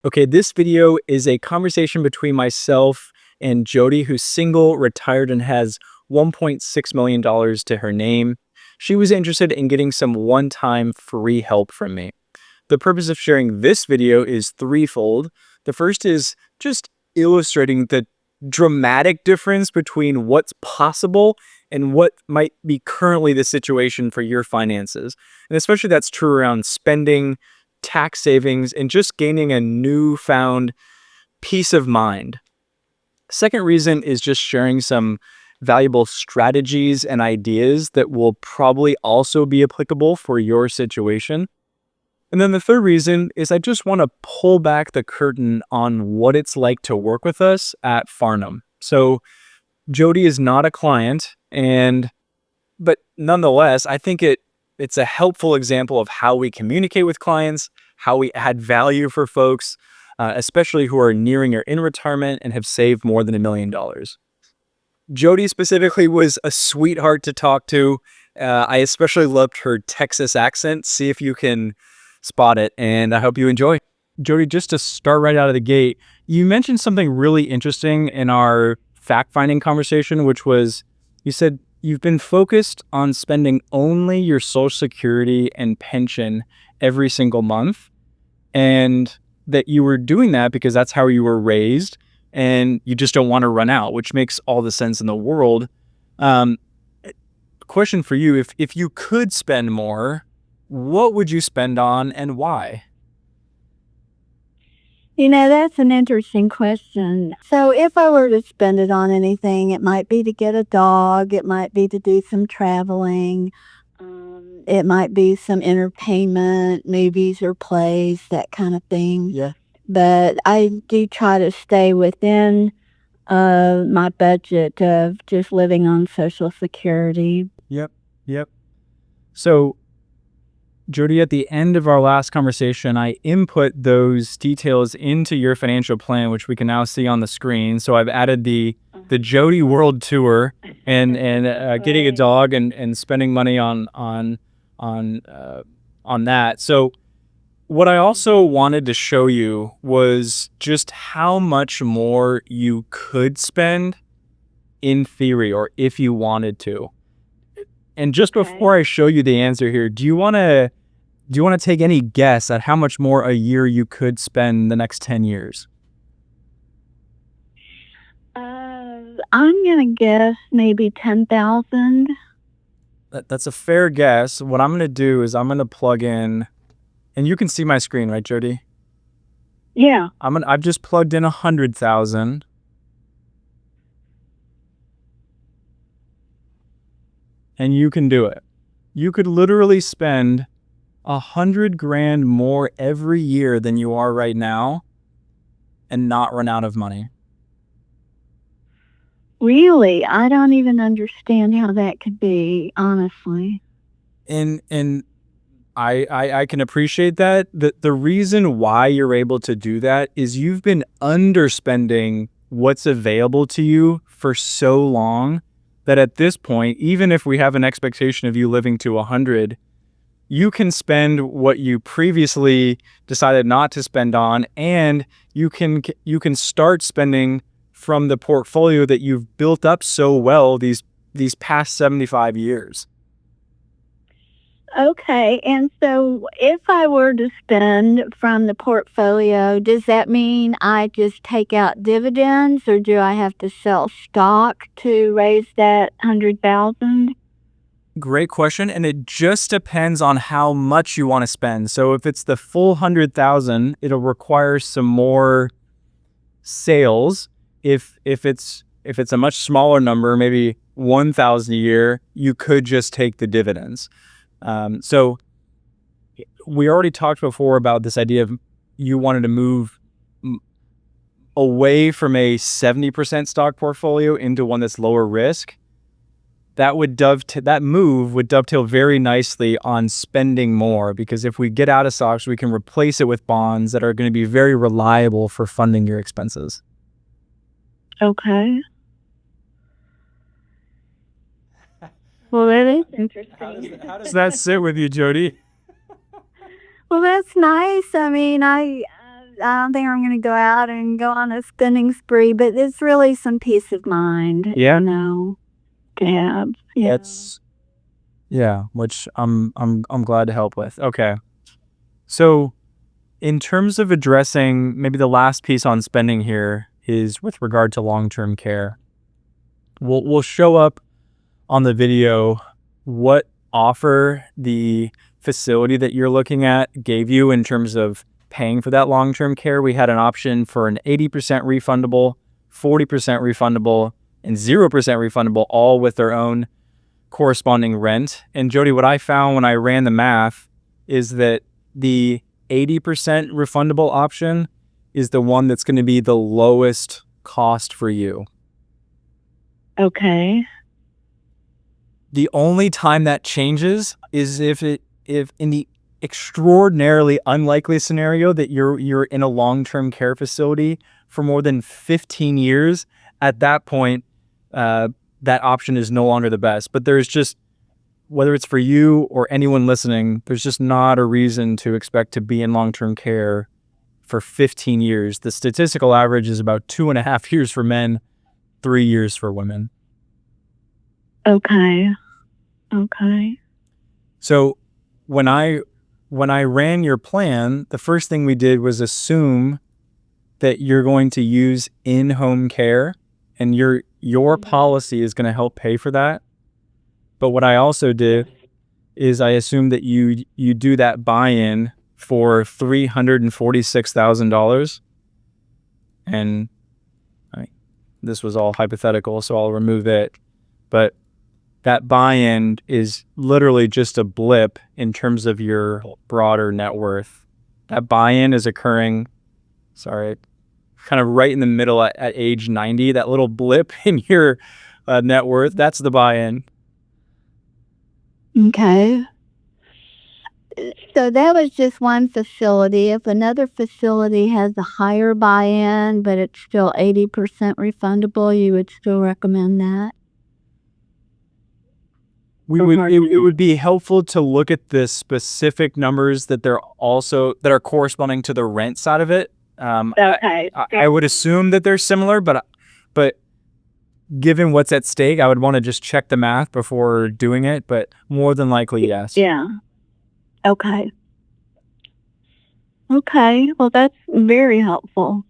Okay, this video is a conversation between myself and Jodi, who's single, retired, and has $1.6 million to her name. She was interested in getting some one-time free help from me. The purpose of sharing this video is threefold. The first is just illustrating the dramatic difference between what's possible and what might be currently the situation for your finances. And especially that's true around spending, tax savings, and just gaining a newfound peace of mind. Second reason is just sharing some valuable strategies and ideas that will probably also be applicable for your situation. And then the third reason is I just want to pull back the curtain on what it's like to work with us at Farnam. So Jodi is not a client, but nonetheless, I think it's a helpful example of how we communicate with clients, how we add value for folks, especially who are nearing or in retirement and have saved more than $1 million. Jodi specifically was a sweetheart to talk to. I especially loved her Texas accent. See if you can spot it, and I hope you enjoy. Jodi, just to start right out of the gate, you mentioned something really interesting in our fact-finding conversation, which was you said you've been focused on spending only your Social Security and pension every single month, and that you were doing that because that's how you were raised, and you just don't want to run out, which makes all the sense in the world. Question for you, if you could spend more, what would you spend on and why? That's an interesting question. So if I were to spend it on anything, it might be to get a dog, it might be to do some traveling, it might be some entertainment, movies or plays, that kind of thing. Yeah. But I do try to stay within my budget of just living on Social Security. Yep. So, Jodi, at the end of our last conversation, I input those details into your financial plan, which we can now see on the screen. So I've added the Jodi World Tour and getting a dog and spending money on that. So what I also wanted to show you was just how much more you could spend in theory, or if you wanted to. And just before I show you the answer here, do you want to take any guess at how much more a year you could spend the next 10 years? I'm going to guess maybe 10,000. That's a fair guess. What I'm going to do is I'm going to plug in, and you can see my screen, right, Jodi? Yeah. I've just plugged in 100,000. And you can do it. You could literally spend 100 grand more every year than you are right now and not run out of money. Really? I don't even understand how that could be, honestly. And I can appreciate that. The reason why you're able to do that is you've been underspending what's available to you for so long that at this point, even if we have an expectation of you living to 100, you can spend what you previously decided not to spend on, and you can start spending from the portfolio that you've built up so well these past 75 years. Okay, and so if I were to spend from the portfolio, does that mean I just take out dividends, or do I have to sell stock to raise that 100,000? Great question, and it just depends on how much you want to spend. So if it's the full 100,000, it'll require some more sales. If it's a much smaller number, maybe 1,000 a year, you could just take the dividends. So we already talked before about this idea of you wanted to move away from a 70% stock portfolio into one that's lower risk. That move would dovetail very nicely on spending more, because if we get out of stocks, we can replace it with bonds that are going to be very reliable for funding your expenses. Okay. Well, that is interesting. How does that sit with you, Jodi? Well, that's nice. I mean, I don't think I'm gonna go out and go on a spending spree, but it's really some peace of mind, Yeah. to have. Yeah. Which I'm glad to help with. Okay. So in terms of addressing maybe the last piece on spending here is with regard to long-term care. We'll show up on the video what offer the facility that you're looking at gave you in terms of paying for that long-term care. We had an option for an 80% refundable, 40% refundable, and 0% refundable, all with their own corresponding rent. And Jodi, what I found when I ran the math is that the 80% refundable option is the one that's going to be the lowest cost for you. Okay. The only time that changes is if in the extraordinarily unlikely scenario that you're in a long-term care facility for more than 15 years, at that point, that option is no longer the best. But there's just, whether it's for you or anyone listening, there's just not a reason to expect to be in long-term care for 15 years. The statistical average is about 2.5 years for men, 3 years for women. Okay. So when I ran your plan, the first thing we did was assume that you're going to use in-home care, and your policy is going to help pay for that. But what I also did is I assumed that you do that buy-in for $346,000, and this was all hypothetical, so I'll remove it. But that buy-in is literally just a blip in terms of your broader net worth. That buy-in is occurring, kind of right in the middle at age 90. That little blip in your net worth, that's the buy-in. Okay. So that was just one facility. If another facility has a higher buy-in, but it's still 80% refundable, you would still recommend that? It would be helpful to look at the specific numbers that are corresponding to the rent side of it. Okay. I would assume that they're similar, but given what's at stake, I would want to just check the math before doing it. But more than likely, yes. Yeah. Okay. Well, that's very helpful.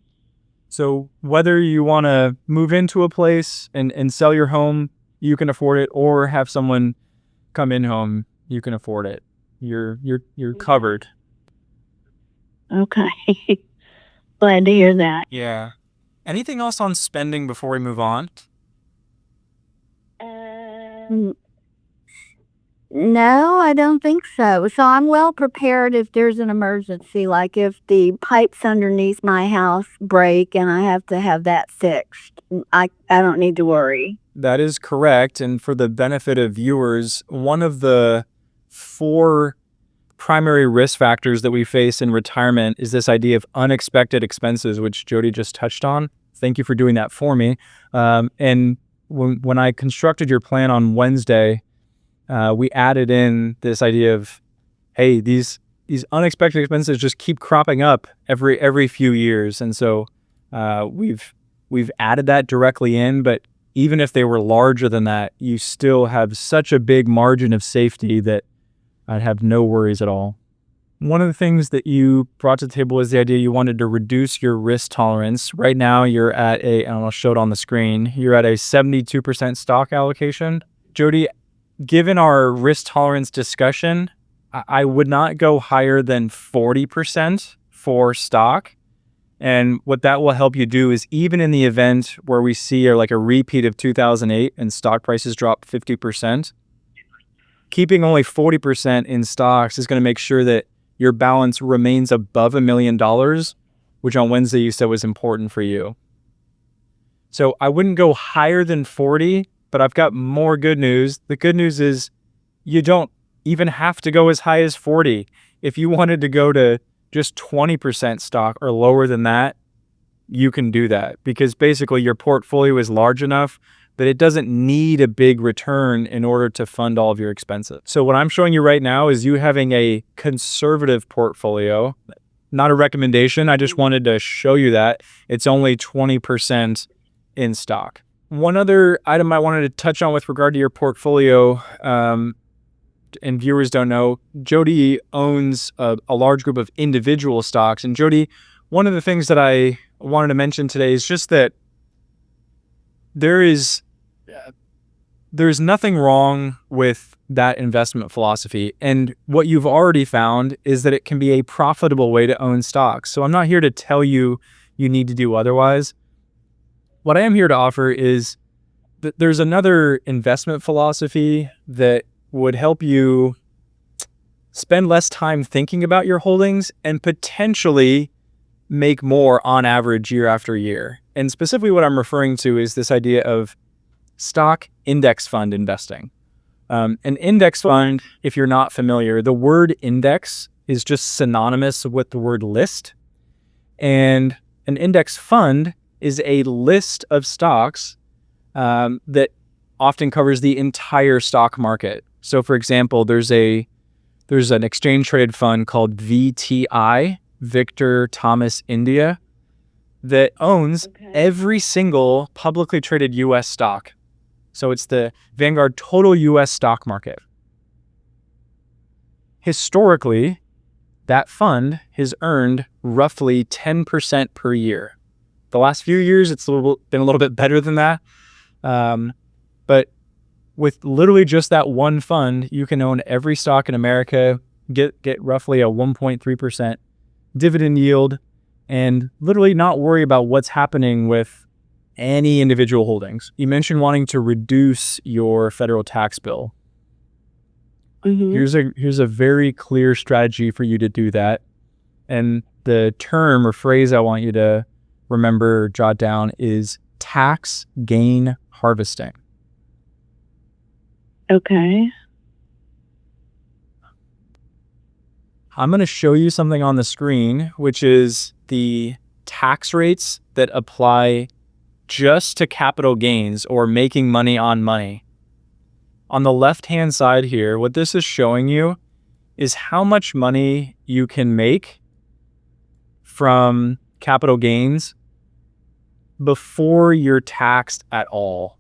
So whether you want to move into a place and sell your home, you can afford it, or have someone come in home, you can afford it. You're covered. Okay. Glad to hear that. Yeah. Anything else on spending before we move on? No, I don't think so. So I'm well prepared if there's an emergency, like if the pipes underneath my house break and I have to have that fixed. I don't need to worry. That is correct. And for the benefit of viewers, one of the 4 primary risk factors that we face in retirement is this idea of unexpected expenses, which Jodi just touched on. Thank you for doing that for me. And when I constructed your plan on Wednesday, we added in this idea of, hey, these unexpected expenses just keep cropping up every few years. And so we've added that directly in, but even if they were larger than that, you still have such a big margin of safety that I'd have no worries at all. One of the things that you brought to the table is the idea you wanted to reduce your risk tolerance. Right now, you're at and I'll show it on the screen, you're at a 72% stock allocation. Jodi, given our risk tolerance discussion, I would not go higher than 40% for stock. And what that will help you do is, even in the event where we see like a repeat of 2008 and stock prices drop 50%, keeping only 40% in stocks is going to make sure that your balance remains above $1 million, which on Wednesday you said was important for you. So I wouldn't go higher than 40, but I've got more good news. The good news is you don't even have to go as high as 40. If you wanted to go to just 20% stock or lower than that, you can do that, because basically your portfolio is large enough that it doesn't need a big return in order to fund all of your expenses. So what I'm showing you right now is you having a conservative portfolio. not a recommendation. I just wanted to show you that it's only 20% in stock. One other item I wanted to touch on with regard to your portfolio, and viewers don't know, Jodi owns a large group of individual stocks. And Jodi, one of the things that I wanted to mention today is just that there's nothing wrong with that investment philosophy. And what you've already found is that it can be a profitable way to own stocks. So I'm not here to tell you you need to do otherwise. What I am here to offer is that there's another investment philosophy that would help you spend less time thinking about your holdings and potentially make more on average year after year. And specifically what I'm referring to is this idea of stock index fund investing. An index fund, if you're not familiar, the word index is just synonymous with the word list. And an index fund is a list of stocks that often covers the entire stock market. So for example, there's an exchange traded fund called VTI, Victor Thomas India, that owns every single publicly traded US stock. So it's the Vanguard total US stock market. Historically, that fund has earned roughly 10% per year. The last few years, it's been a little bit better than that. But with literally just that one fund, you can own every stock in America, get roughly a 1.3% dividend yield, and literally not worry about what's happening with any individual holdings. You mentioned wanting to reduce your federal tax bill. Mm-hmm. Here's a very clear strategy for you to do that. And the term or phrase I want you to remember, jot down, is tax gain harvesting. Okay. I'm going to show you something on the screen, which is the tax rates that apply just to capital gains or making money on money. On the left-hand side here, what this is showing you is how much money you can make from capital gains before you're taxed at all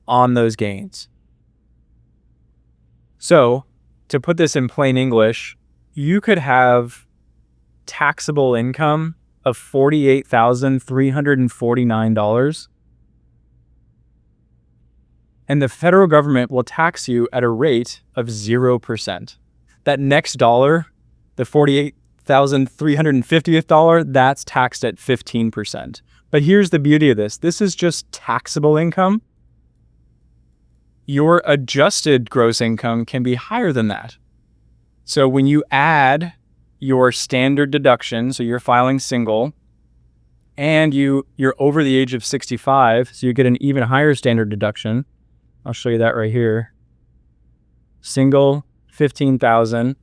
on those gains. So, to put this in plain English, you could have taxable income of $48,349, and the federal government will tax you at a rate of 0%. That next dollar, the $48,350th, that's taxed at 15%. But here's the beauty of this. This is just taxable income. Your adjusted gross income can be higher than that. So when you add your standard deduction, so you're filing single, and you're over the age of 65, so you get an even higher standard deduction. I'll show you that right here. Single, $15,000.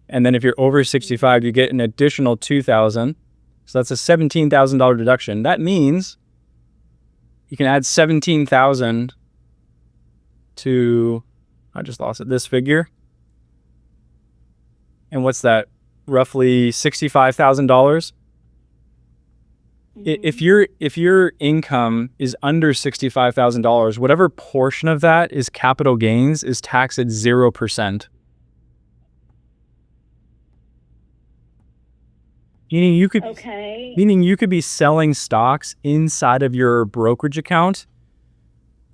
And then if you're over 65, you get an additional $2,000. So that's a $17,000 deduction. That means you can add $17,000 to, I just lost it, this figure. And what's that? Roughly $65,000. If your income is under $65,000, whatever portion of that is capital gains is taxed at 0%. Meaning you could be selling stocks inside of your brokerage account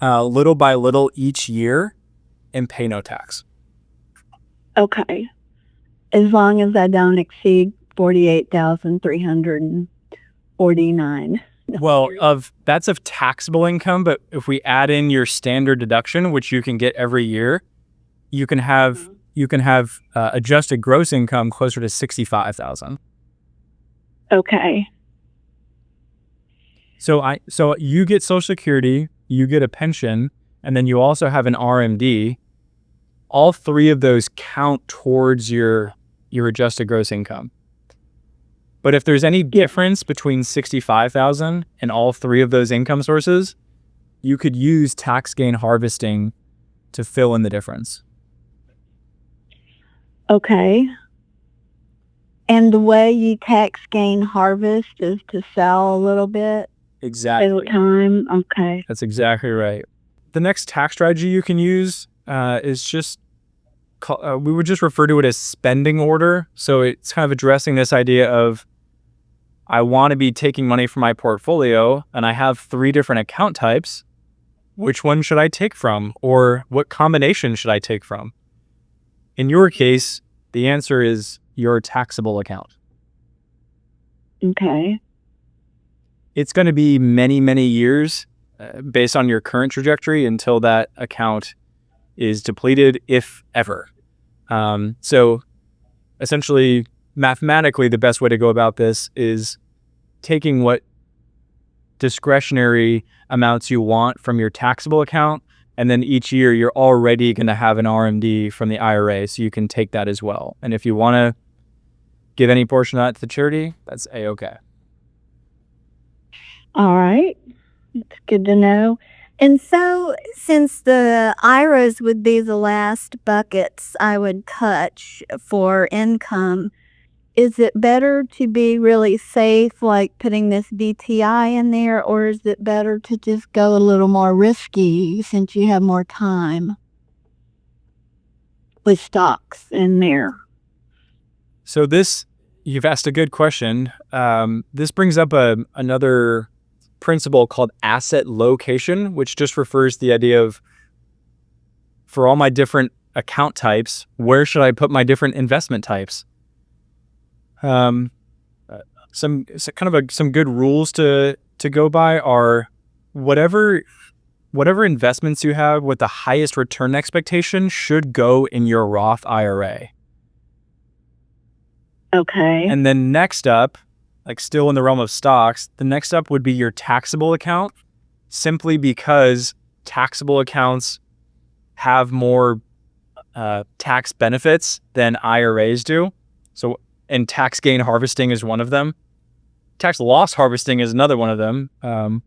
little by little each year and pay no tax. Okay. As long as I don't exceed 48,349. Well, that's of taxable income, but if we add in your standard deduction, which you can get every year, you can have adjusted gross income closer to 65,000. Okay. So you get Social Security, you get a pension, and then you also have an RMD. All three of those count towards your adjusted gross income. But if there's any difference between 65,000 and all three of those income sources, you could use tax gain harvesting to fill in the difference. Okay. And the way you tax gain harvest is to sell a little bit Exactly. over time? Okay. That's exactly right. The next tax strategy you can use is just, we would just refer to it as spending order. So it's kind of addressing this idea of, I want to be taking money from my portfolio and I have 3 different account types. Which one should I take from? Or what combination should I take from? In your case, the answer is your taxable account. Okay. It's going to be many, many years based on your current trajectory until that account is depleted, if ever. So essentially, mathematically, the best way to go about this is taking what discretionary amounts you want from your taxable account, and then each year you're already going to have an RMD from the IRA, so you can take that as well. And if you want to give any portion of that to the charity, that's A-okay. All right. It's good to know. And so, since the IRAs would be the last buckets I would touch for income, is it better to be really safe, like putting this BTI in there, or is it better to just go a little more risky since you have more time with stocks in there? So you've asked a good question. This brings up another principle called asset location, which just refers to the idea of, for all my different account types, where should I put my different investment types? Some good rules to go by are, whatever investments you have with the highest return expectation should go in your Roth IRA. Okay. And then next up, like still in the realm of stocks, the next up would be your taxable account, simply because taxable accounts have more tax benefits than IRAs do. So, and tax gain harvesting is one of them. Tax loss harvesting is another one of them.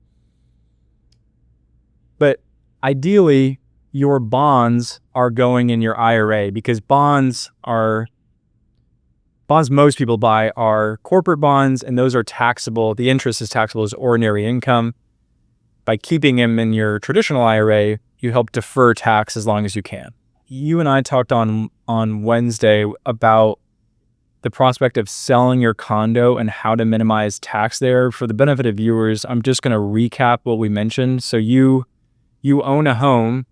But ideally, your bonds are going in your IRA, because bonds most people buy are corporate bonds, and those are taxable. The interest is taxable as ordinary income. By keeping them in your traditional IRA, you help defer tax as long as you can. You and I talked on Wednesday about the prospect of selling your condo and how to minimize tax there. For the benefit of viewers, I'm just going to recap what we mentioned. So you own a home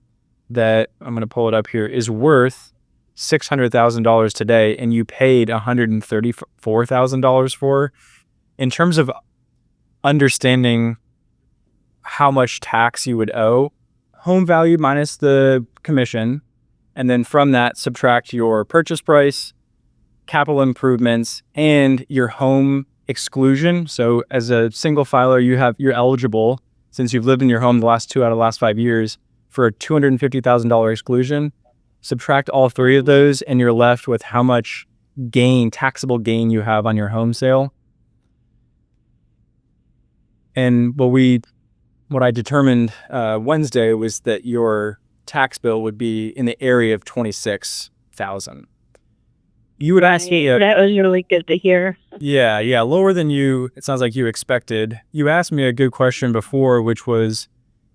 that, I'm going to pull it up here, is worth $600,000 today, and you paid $134,000 for. In terms of understanding how much tax you would owe, home value minus the commission, and then from that subtract your purchase price, capital improvements, and your home exclusion. So as a single filer, you're eligible, since you've lived in your home the last 2 out of the last 5 years, for a $250,000 exclusion. Subtract all 3 of those, and you're left with how much taxable gain you have on your home sale. And what I determined Wednesday was that your tax bill would be in the area of $26,000. You would ask me, that was really good to hear. Yeah, lower than it sounds like you expected. You asked me a good question before, which was,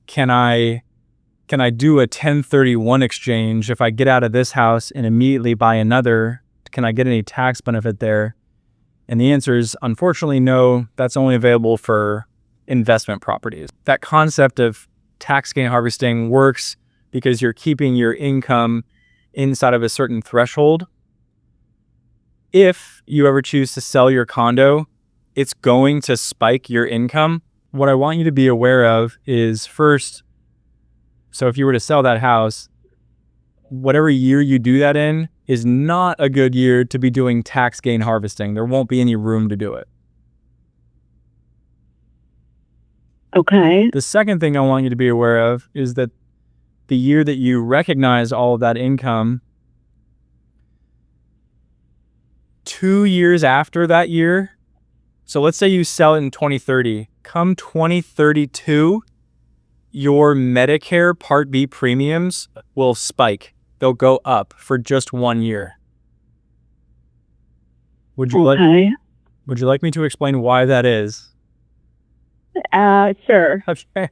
can I do a 1031 exchange if I get out of this house and immediately buy another? Can I get any tax benefit there? And the answer is, unfortunately, no. That's only available for investment properties. That concept of tax gain harvesting works because you're keeping your income inside of a certain threshold. If you ever choose to sell your condo, it's going to spike your income. What I want you to be aware of is, first, so if you were to sell that house, whatever year you do that in is not a good year to be doing tax gain harvesting. There won't be any room to do it. Okay. The second thing I want you to be aware of is that the year that you recognize all of that income, 2 years after that year, so let's say you sell it in 2030, come 2032, your Medicare Part B premiums will spike. They'll go up for just 1 year. Would you like Okay. would you like me to explain why that is? Sure. Okay.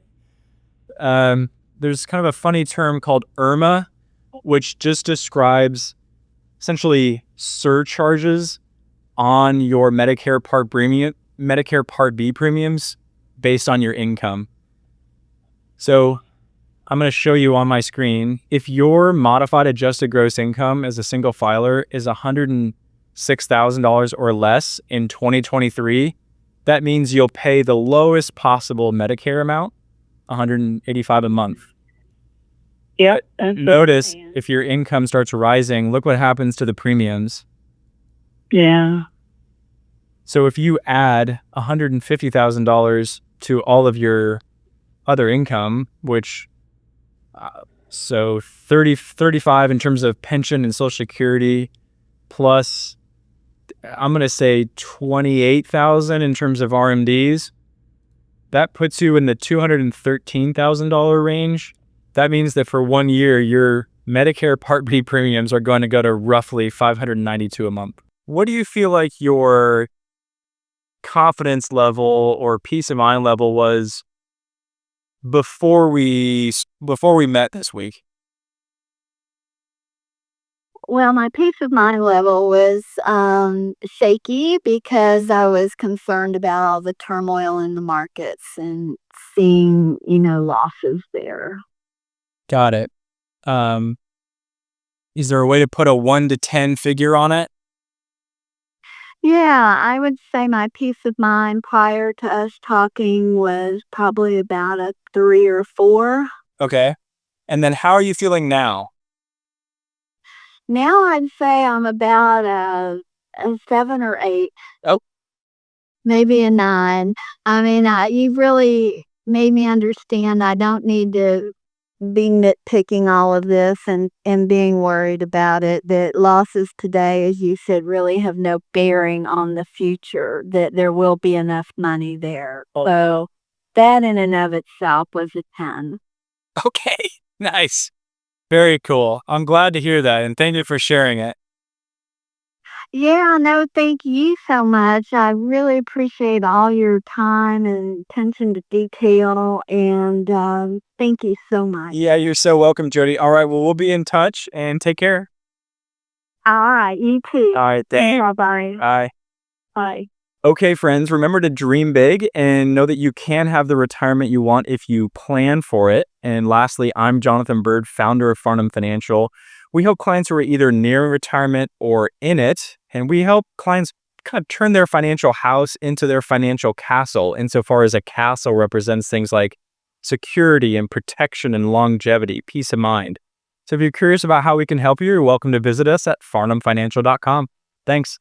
There's kind of a funny term called IRMA, which just describes essentially surcharges on your Medicare Part B premiums based on your income. So I'm going to show you on my screen. If your modified adjusted gross income as a single filer is $106,000 or less in 2023, that means you'll pay the lowest possible Medicare amount, $185 a month. Yep. Notice if your income starts rising, look what happens to the premiums. Yeah. So if you add $150,000 to all of your other income, which so 35 in terms of pension and Social Security, plus I'm going to say 28,000 in terms of RMDs, that puts you in the $213,000 range. That means that for 1 year, your Medicare Part B premiums are going to go to roughly $592 a month. What do you feel like your confidence level or peace of mind level was before we met this week? Well, my peace of mind level was shaky because I was concerned about all the turmoil in the markets and seeing, losses there. Got it. Is there a way to put a 1 to 10 figure on it? Yeah, I would say my peace of mind prior to us talking was probably about a 3 or 4. Okay. And then how are you feeling now? Now I'd say I'm about a 7 or 8. Oh. Maybe a 9. I mean, you really made me understand I don't need to be nitpicking all of this and being worried about it, that losses today, as you said, really have no bearing on the future, that there will be enough money there. Oh. So that in and of itself was a 10. Okay. Nice. Very cool. I'm glad to hear that, and thank you for sharing it. Yeah, no, thank you so much. I really appreciate all your time and attention to detail, and thank you so much. Yeah, you're so welcome, Jodi. All right, well, we'll be in touch, and take care. All right, you too. All right, thanks. Bye-bye. Bye. Bye. Okay, friends, remember to dream big and know that you can have the retirement you want if you plan for it. And lastly, I'm Jonathan Bird, founder of Farnam Financial. We help clients who are either near retirement or in it, and we help clients kind of turn their financial house into their financial castle, insofar as a castle represents things like security and protection and longevity, peace of mind. So if you're curious about how we can help you, you're welcome to visit us at farnamfinancial.com. Thanks.